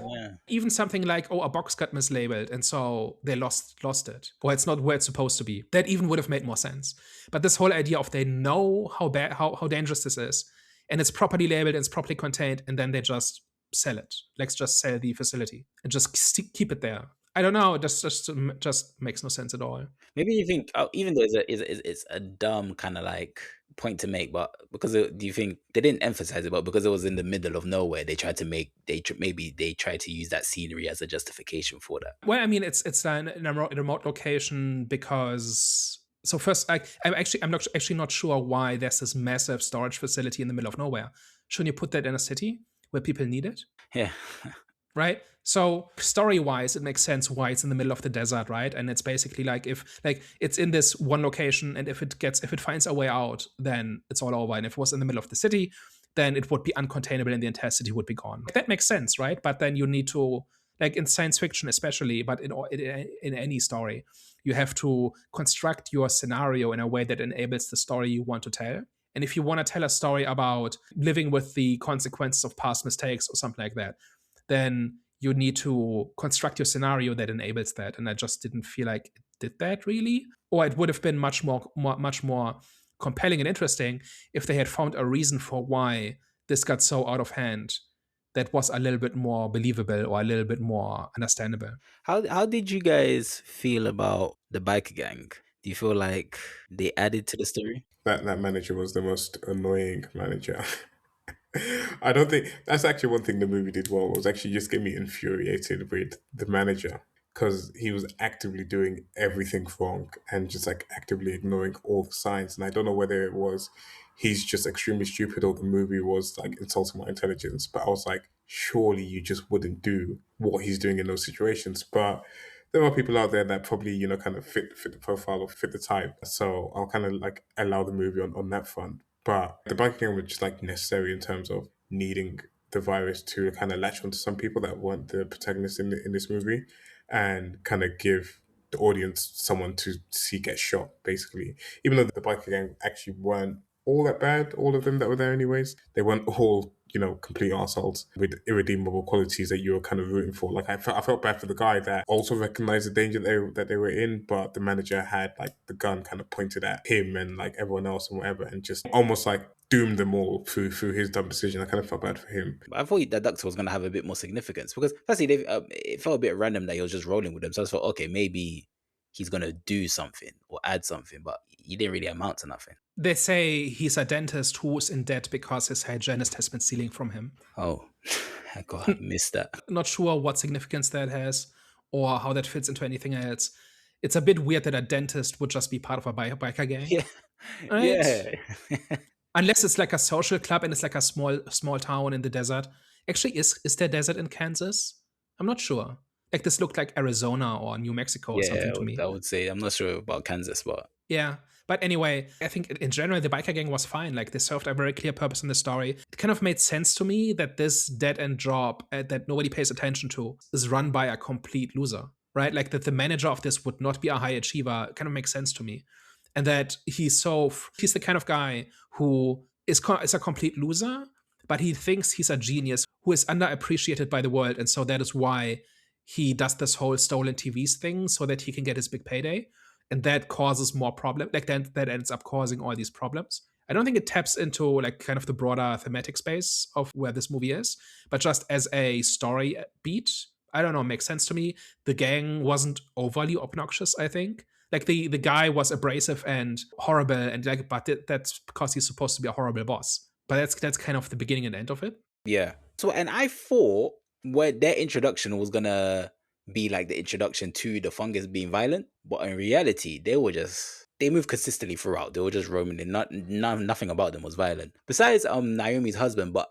Even something like, oh, a box got mislabeled and so they lost it, or it's not where it's supposed to be. That even would have made more sense. But this whole idea of they know how bad, how dangerous this is, and it's properly labeled and it's properly contained, and then they just sell it. Let's just sell the facility and just keep it there. I don't know. It just makes no sense at all. Maybe you think, even though it's a dumb kind of like point to make, but because do you think they didn't emphasize it, but because it was in the middle of nowhere, they tried to maybe they tried to use that scenery as a justification for that. Well, I mean, it's in a remote location because. So first, I'm not sure why there's this massive storage facility in the middle of nowhere. Shouldn't you put that in a city where people need it? Yeah. Right? So story-wise, it makes sense why it's in the middle of the desert, right? And it's basically like if it's in this one location, and if it finds a way out, then it's all over. And if it was in the middle of the city, then it would be uncontainable and the entire city would be gone. That makes sense, right? But then you need to, like in science fiction especially, but in any story, you have to construct your scenario in a way that enables the story you want to tell. And if you want to tell a story about living with the consequences of past mistakes or something like that, then you need to construct your scenario that enables that. And I just didn't feel like it did that really. Or it would have been much more compelling and interesting if they had found a reason for why this got so out of hand that was a little bit more believable or a little bit more understandable. How did you guys feel about the biker gang? Do you feel like they added to the story? That manager was the most annoying manager. I don't think that's actually one thing the movie did well, was actually just get me infuriated with the manager, because he was actively doing everything wrong and just like actively ignoring all the signs. And I don't know whether it was he's just extremely stupid or the movie was like insulting my intelligence. But I was like, surely you just wouldn't do what he's doing in those situations. But there are people out there that probably, kind of fit the profile or fit the type. So I'll kind of like allow the movie on that front. But the biking was just like necessary in terms of needing the virus to kind of latch onto some people that weren't the protagonists in this movie, and kind of give the audience someone to see get shot, basically. Even though the biker gang actually weren't all that bad, all of them that were there anyways, they weren't all, complete assholes with irredeemable qualities that you were kind of rooting for. Like, I felt bad for the guy that also recognized the danger that they were in, but the manager had like the gun kind of pointed at him and like everyone else and whatever, and just almost like doomed them all through his dumb decision. I kind of felt bad for him. I thought that Doctor was going to have a bit more significance, because firstly, it felt a bit random that he was just rolling with them. So I thought, okay, maybe he's going to do something or add something, but he didn't really amount to nothing. They say he's a dentist who's in debt because his hygienist has been stealing from him. Oh, I missed that. Not sure what significance that has or how that fits into anything else. It's a bit weird that a dentist would just be part of a biker gang. Yeah. Right? Yeah. Unless it's like a social club and it's like a small town in the desert. Actually, is there desert in Kansas? I'm not sure. Like this looked like Arizona or New Mexico or something to me. I would say, I'm not sure about Kansas, but yeah. But anyway, I think in general, the biker gang was fine. Like, they served a very clear purpose in the story. It kind of made sense to me that this dead-end job that nobody pays attention to is run by a complete loser, right? Like, that the manager of this would not be a high achiever kind of makes sense to me. And that he's the kind of guy who is a complete loser, but he thinks he's a genius who is underappreciated by the world. And so that is why he does this whole stolen TVs thing so that he can get his big payday. And that causes more problems. Like, that ends up causing all these problems. I don't think it taps into like kind of the broader thematic space of where this movie is, but just as a story beat, I don't know, makes sense to me. The gang wasn't overly obnoxious, I think. Like, the guy was abrasive and horrible, and like, but that's because he's supposed to be a horrible boss. But that's kind of the beginning and end of it. Yeah. So, and I thought where their introduction was gonna be like the introduction to the fungus being violent, but in reality, they moved consistently throughout. They were just roaming in. Nothing about them was violent. Besides Naomi's husband, but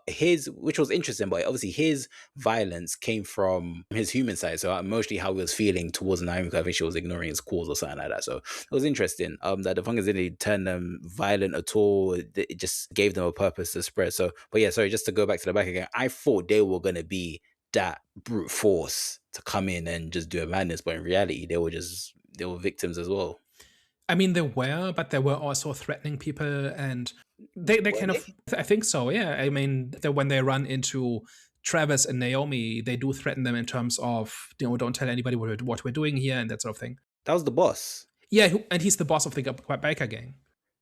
which was interesting, but obviously his violence came from his human side. So mostly how he was feeling towards Naomi, because I think she was ignoring his calls or something like that. So it was interesting that the fungus didn't turn them violent at all. It just gave them a purpose to spread. So, but yeah, sorry, just to go back to the back again, I thought they were gonna be that brute force to come in and just do a madness, but in reality they were victims as well. I mean, they were, but they were also threatening people, and they kind of, I think so, yeah. I mean, when they run into Travis and Naomi, they do threaten them in terms of, don't tell anybody what we're doing here and that sort of thing. That was the boss. Yeah, and he's the boss of the biker gang.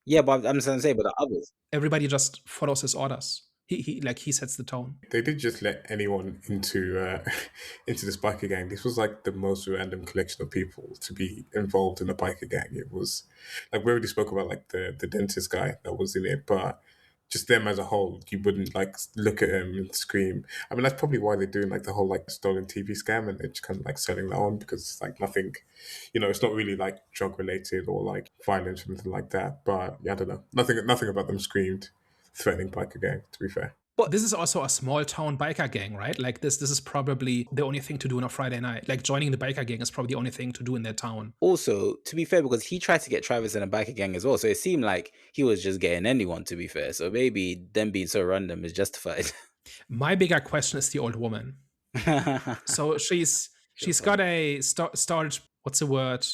Yeah, but I'm saying, but the others, everybody just follows his orders. He sets the tone. They did just let anyone into this biker gang. This was like the most random collection of people to be involved in a biker gang. It was like, we already spoke about like the dentist guy that was in it, but just them as a whole, you wouldn't like look at him and scream. I mean, that's probably why they're doing like the whole like stolen TV scam, and they're just kind of like selling that on, because it's like nothing, it's not really like drug related or like violence or anything like that. But yeah, I don't know, nothing about them screamed threatening biker gang, to be fair. But this is also a small town biker gang, right? Like this is probably the only thing to do on a Friday night. Like joining the biker gang is probably the only thing to do in their town. also, to be fair, because he tried to get Travis in a biker gang as well, so it seemed like he was just getting anyone, to be fair. So maybe them being so random is justified. My bigger question is the old woman. So she's got a storage, what's the word?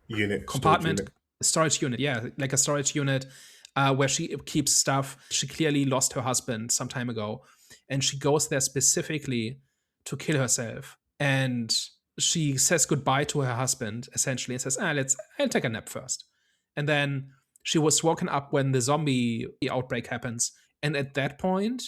Unit, Compartment, storage unit. storage unit. Yeah, like a storage unit where she keeps stuff. She clearly lost her husband some time ago, and she goes there specifically to kill herself. And she says goodbye to her husband essentially and says, I'll take a nap first. And then she was woken up when the zombie outbreak happens, and at that point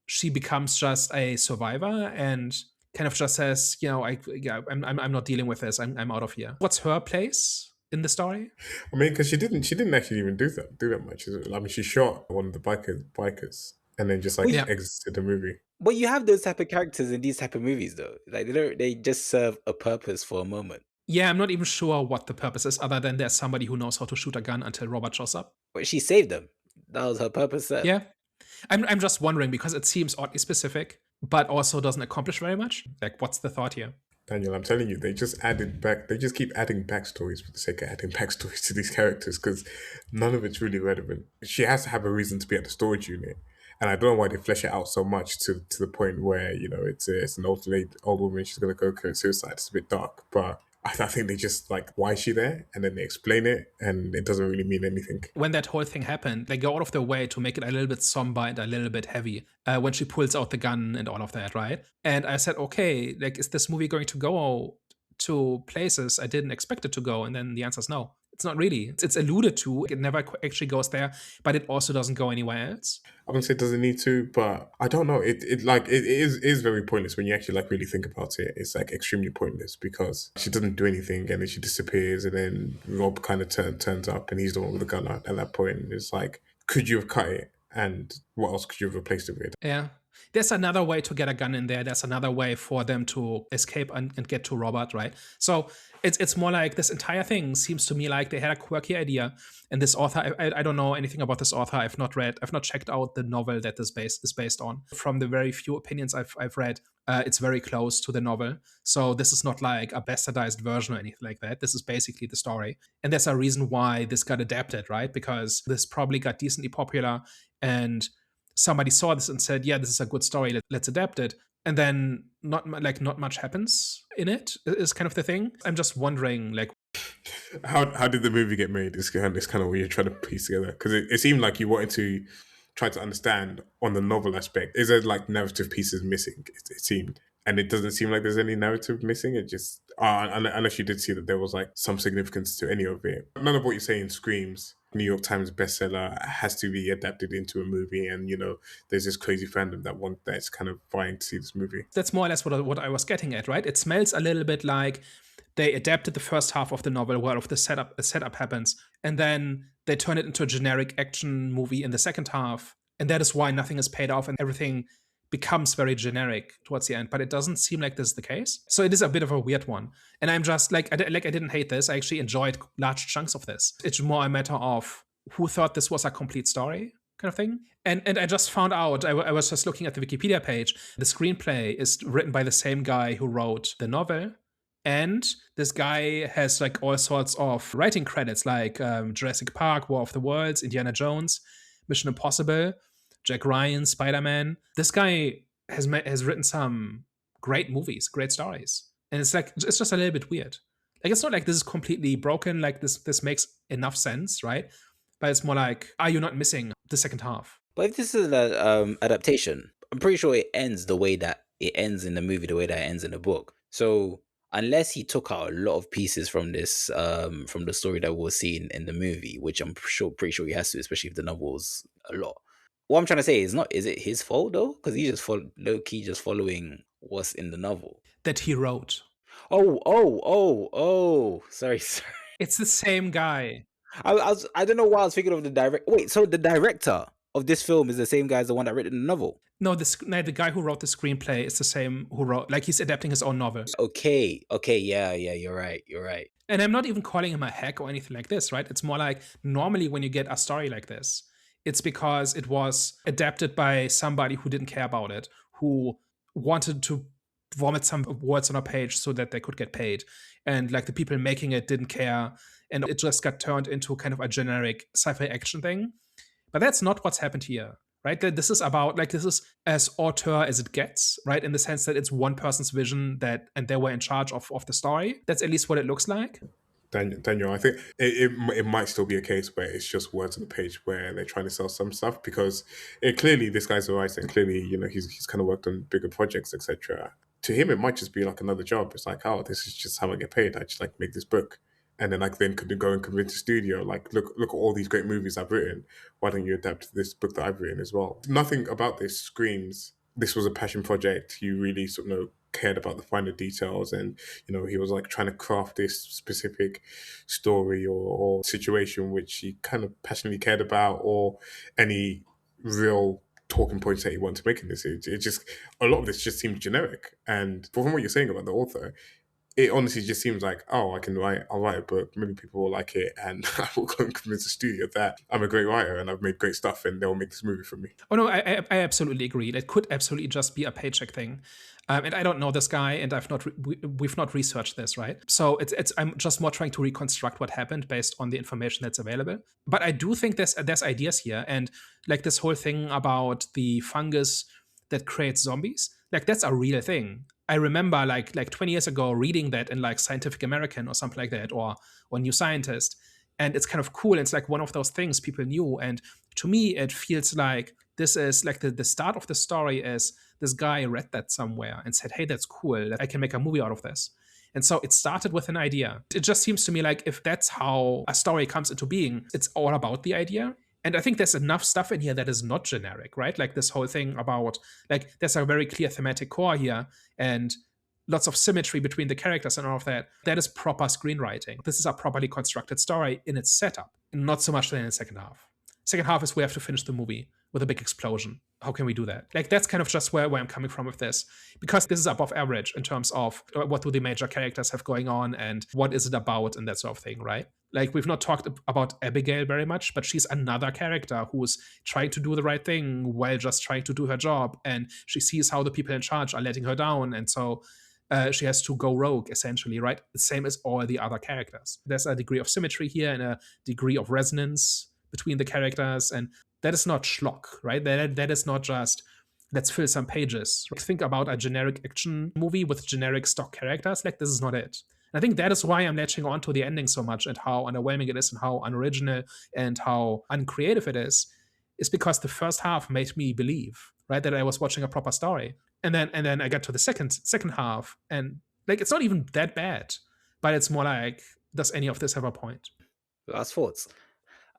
she becomes just a survivor and kind of just says, I'm not dealing with this. I'm out of here. What's her place in the story? I mean, because she didn't actually even do that much. I mean, she shot one of the bikers and then just like Yeah. exited the movie. But you have those type of characters in these type of movies, though. Like they just serve a purpose for a moment. Yeah, I'm not even sure what the purpose is, other than there's somebody who knows how to shoot a gun until Robert shows up. But she saved them. That was her purpose. Set. Yeah. I'm just wondering because it seems oddly specific, but also doesn't accomplish very much. Like, what's the thought here? Daniel, I'm telling you, they just keep adding backstories for the sake of adding backstories to these characters because none of it's really relevant. She has to have a reason to be at the storage unit. And I don't know why they flesh it out so much to the point where, it's an old woman, she's going to go commit suicide. It's a bit dark, but I think they just like, why is she there? And then they explain it and it doesn't really mean anything. When that whole thing happened, they go out of their way to make it a little bit somber and a little bit heavy when she pulls out the gun and all of that, right? And I said, okay, like, is this movie going to go to places I didn't expect it to go? And then the answer is no. It's not really. It's alluded to. It never actually goes there, but it also doesn't go anywhere else. I wouldn't say it doesn't need to, but I don't know. It is very pointless when you actually like really think about it. It's like extremely pointless because she doesn't do anything and then she disappears and then Rob kind of turns up and he's the one with the gun at that point. It's like, could you have cut it? And what else could you have replaced it with? Yeah. There's another way to get a gun in there. There's another way for them to escape and get to Robert, right? So it's more like this entire thing seems to me like they had a quirky idea. And this author, I don't know anything about this author. I've not checked out the novel that this is based on. From the very few opinions I've read, it's very close to the novel. So this is not like a bastardized version or anything like that. This is basically the story. And there's a reason why this got adapted, right? Because this probably got decently popular and somebody saw this and said, yeah, this is a good story, let's adapt it. And then not much happens in it is kind of the thing. I'm just wondering, like, how did the movie get made? It's kind of what you're trying to piece together because it seemed like you wanted to try to understand on the novel aspect. Is there like narrative pieces missing? It seemed, and it doesn't seem like there's any narrative missing. It just unless you did see that there was like some significance to any of it. None of what you're saying screams New York Times bestseller has to be adapted into a movie, and there's this crazy fandom that's kind of vying to see this movie. That's more or less what I was getting at, right? It smells a little bit like they adapted the first half of the novel where the setup happens, and then they turn it into a generic action movie in the second half, and that is why nothing is paid off and everything becomes very generic towards the end. But it doesn't seem like this is the case. So it is a bit of a weird one. And I'm just like I didn't hate this. I actually enjoyed large chunks of this. It's more a matter of who thought this was a complete story kind of thing. And I just found out, I was just looking at the Wikipedia page, the screenplay is written by the same guy who wrote the novel. And this guy has like all sorts of writing credits like Jurassic Park, War of the Worlds, Indiana Jones, Mission Impossible, Jack Ryan, Spider-Man. This guy has written some great movies, great stories. And it's just a little bit weird. Like, it's not like this is completely broken, like this makes enough sense, right? But it's more like, are you not missing the second half? But if this is an adaptation, I'm pretty sure it ends the way that it ends in the movie, the way that it ends in the book. So unless he took out a lot of pieces from this, from the story that we're seeing in the movie, which I'm pretty sure he has to, especially if the novel's a lot. What I'm trying to say is it his fault though? Because he's just low key just following what's in the novel that he wrote. Oh! Sorry. It's the same guy. I don't know why I was thinking of the director. Wait, so the director of this film is the same guy as the one that wrote the novel? No, the guy who wrote the screenplay is the same who wrote, like, he's adapting his own novel. Okay, yeah, you're right. And I'm not even calling him a hack or anything like this, right? It's more like, normally when you get a story like this, it's because it was adapted by somebody who didn't care about it, who wanted to vomit some words on a page so that they could get paid. And like the people making it didn't care. And it just got turned into kind of a generic sci-fi action thing. But that's not what's happened here, right? This is about, like, this is as auteur as it gets, right? In the sense that it's one person's vision and they were in charge of the story. That's at least what it looks like. Daniel, I think it might still be a case where it's just words on the page where they're trying to sell some stuff, because clearly this guy's a writer and clearly, he's kind of worked on bigger projects, etc. To him, it might just be like another job. It's like, oh, this is just how I get paid. I just like make this book. And then like then could go and convince the studio, like, look at all these great movies I've written. Why don't you adapt this book that I've written as well? Nothing about this screams this was a passion project. You really sort of cared about the finer details, and he was like trying to craft this specific story or situation which he kind of passionately cared about, or any real talking points that he wanted to make in this. It just, a lot of this just seemed generic. And from what you're saying about the author, it honestly just seems like, oh, I'll write a book, maybe people will like it, and I will go and convince the studio that I'm a great writer and I've made great stuff, and they'll make this movie for me. Oh no, I absolutely agree. It could absolutely just be a paycheck thing. And I don't know this guy, and we've not researched this, right? So I'm just more trying to reconstruct what happened based on the information that's available. But I do think there's ideas here, and like this whole thing about the fungus that creates zombies, like that's a real thing. I remember like 20 years ago reading that in like Scientific American or something like that, or New Scientist. And it's kind of cool. It's like one of those things people knew. And to me, it feels like this is like the start of the story is this guy read that somewhere and said, hey, that's cool. I can make a movie out of this. And so it started with an idea. It just seems to me like if that's how a story comes into being, it's all about the idea. And I think there's enough stuff in here that is not generic, right? Like this whole thing about, like, there's a very clear thematic core here and lots of symmetry between the characters and all of that. That is proper screenwriting. This is a properly constructed story in its setup, not so much in the second half. Second half is we have to finish the movie with a big explosion. How can we do that? Like, that's kind of just where I'm coming from with this, because this is above average in terms of what do the major characters have going on and what is it about and that sort of thing, right? Like, we've not talked about Abigail very much, but she's another character who's trying to do the right thing while just trying to do her job. And she sees how the people in charge are letting her down. And so she has to go rogue, essentially, right? The same as all the other characters. There's a degree of symmetry here and a degree of resonance between the characters. And that is not schlock, right? That is not just, let's fill some pages. Think about a generic action movie with generic stock characters. Like, this is not it. I think that is why I'm latching on to the ending so much and how underwhelming it is and how unoriginal and how uncreative it is because the first half made me believe, right, that I was watching a proper story. And then I got to the second half, and like, it's not even that bad, but it's more like, does any of this have a point? Last thoughts.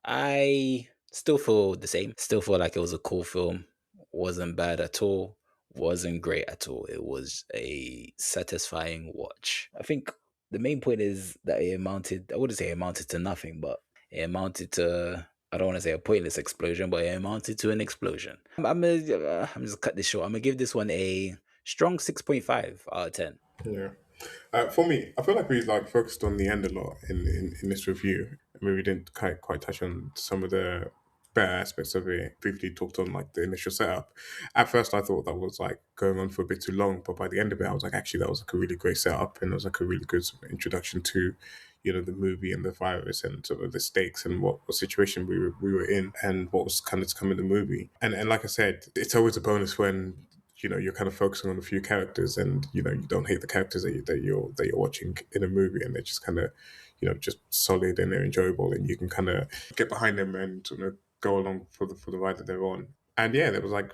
I still feel the same. Still feel like it was a cool film. Wasn't bad at all. Wasn't great at all. It was a satisfying watch. I think the main point is that I wouldn't say it amounted to nothing, but it amounted to, I don't want to say a pointless explosion, but it amounted to an explosion. I'm just cut this short. I'm gonna give this one a strong 6.5 out of 10. Yeah. For me, I feel like we like focused on the end a lot in this review. I mean, we didn't quite touch on some of the better aspects of it. Briefly talked on like the initial setup. At first, I thought that was like going on for a bit too long, but by the end of it, I was like, actually, that was like a really great setup, and it was like a really good sort of introduction to, the movie and the virus and sort of the stakes and what situation we were in and what was kind of to come in the movie. And like I said, it's always a bonus when you're kind of focusing on a few characters, and you don't hate the characters that you're watching in a movie, and they're just kind of just solid and they're enjoyable, and you can kind of get behind them and go along for the ride that they're on. And yeah, there was like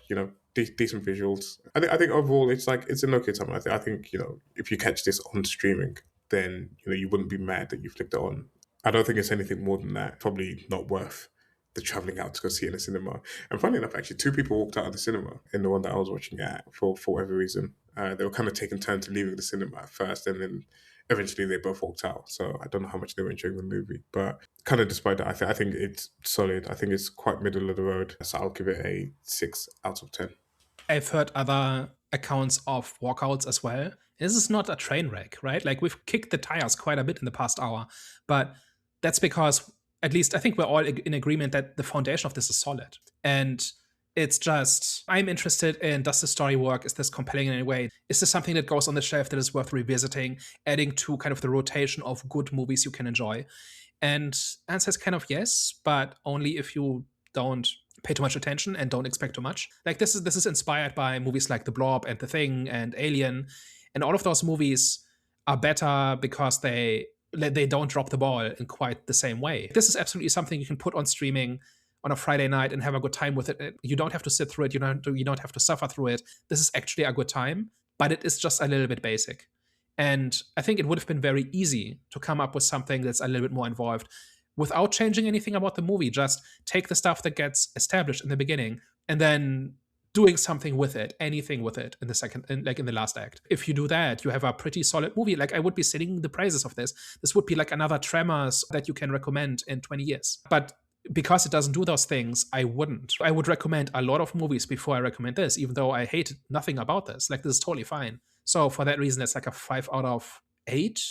decent visuals. I think overall it's an okay time. I think if you catch this on streaming, then you wouldn't be mad that you flicked it on. I don't think it's anything more than that. Probably not worth the travelling out to go see it in the cinema. And funny enough, actually, 2 people walked out of the cinema in the one that I was watching at for whatever reason. They were kind of taking turns leaving the cinema at first, and then eventually they both walked out. So I don't know how much they were enjoying the movie. But kind of despite that, I think it's solid. I think it's quite middle of the road. So I'll give it a 6 out of 10. I've heard other accounts of walkouts as well. This is not a train wreck, right? Like, we've kicked the tires quite a bit in the past hour, but that's because at least I think we're all in agreement that the foundation of this is solid. And it's just, I'm interested in, does the story work? Is this compelling in any way? Is this something that goes on the shelf that is worth revisiting, adding to kind of the rotation of good movies you can enjoy? And answer is kind of yes, but only if you don't pay too much attention and don't expect too much. Like this is inspired by movies like The Blob and The Thing and Alien, and all of those movies are better because they don't drop the ball in quite the same way. This is absolutely something you can put on streaming on a Friday night and have a good time with it. You don't have to sit through it. You don't have to suffer through it. This is actually a good time, but it is just a little bit basic. And I think it would have been very easy to come up with something that's a little bit more involved without changing anything about the movie. Just take the stuff that gets established in the beginning and then doing something with it, anything with it in the second, like in the last act. If you do that, you have a pretty solid movie. Like I would be singing the praises of this. This would be like another Tremors that you can recommend in 20 years. But because it doesn't do those things, I wouldn't. I would recommend a lot of movies before I recommend this, even though I hate nothing about this. Like this is totally fine. So for that reason, it's like a 5 out of 8.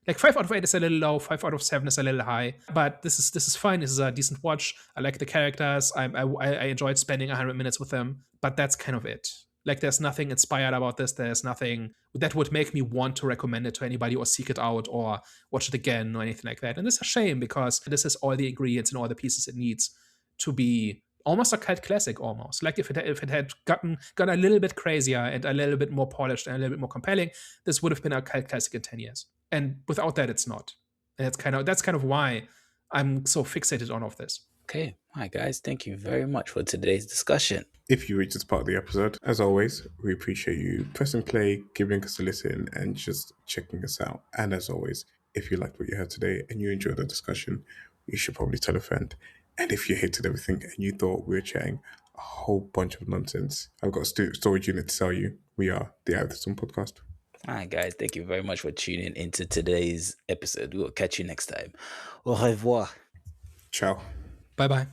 Like 5 out of 8 is a little low, 5 out of 7 is a little high, but this is fine. This is a decent watch. I like the characters. I enjoyed spending 100 minutes with them, but that's kind of it. Like there's nothing inspired about this. There's nothing that would make me want to recommend it to anybody or seek it out or watch it again or anything like that. And it's a shame because this has all the ingredients and all the pieces it needs to be almost a cult classic almost. Like if it had gotten a little bit crazier and a little bit more polished and a little bit more compelling, this would have been a cult classic in 10 years. And without that, it's not. And that's kind of why I'm so fixated on all of this. Okay. Hi, guys. Thank you very much for today's discussion. If you reach this part of the episode, as always, we appreciate you pressing play, giving us a listen, and just checking us out. And as always, if you liked what you heard today and you enjoyed the discussion, you should probably tell a friend. And if you hated everything and you thought we were chatting a whole bunch of nonsense, I've got a storage unit to sell you. We are the Out of the Sun podcast. All right, guys. Thank you very much for tuning into today's episode. We'll catch you next time. Au revoir. Ciao. Bye-bye.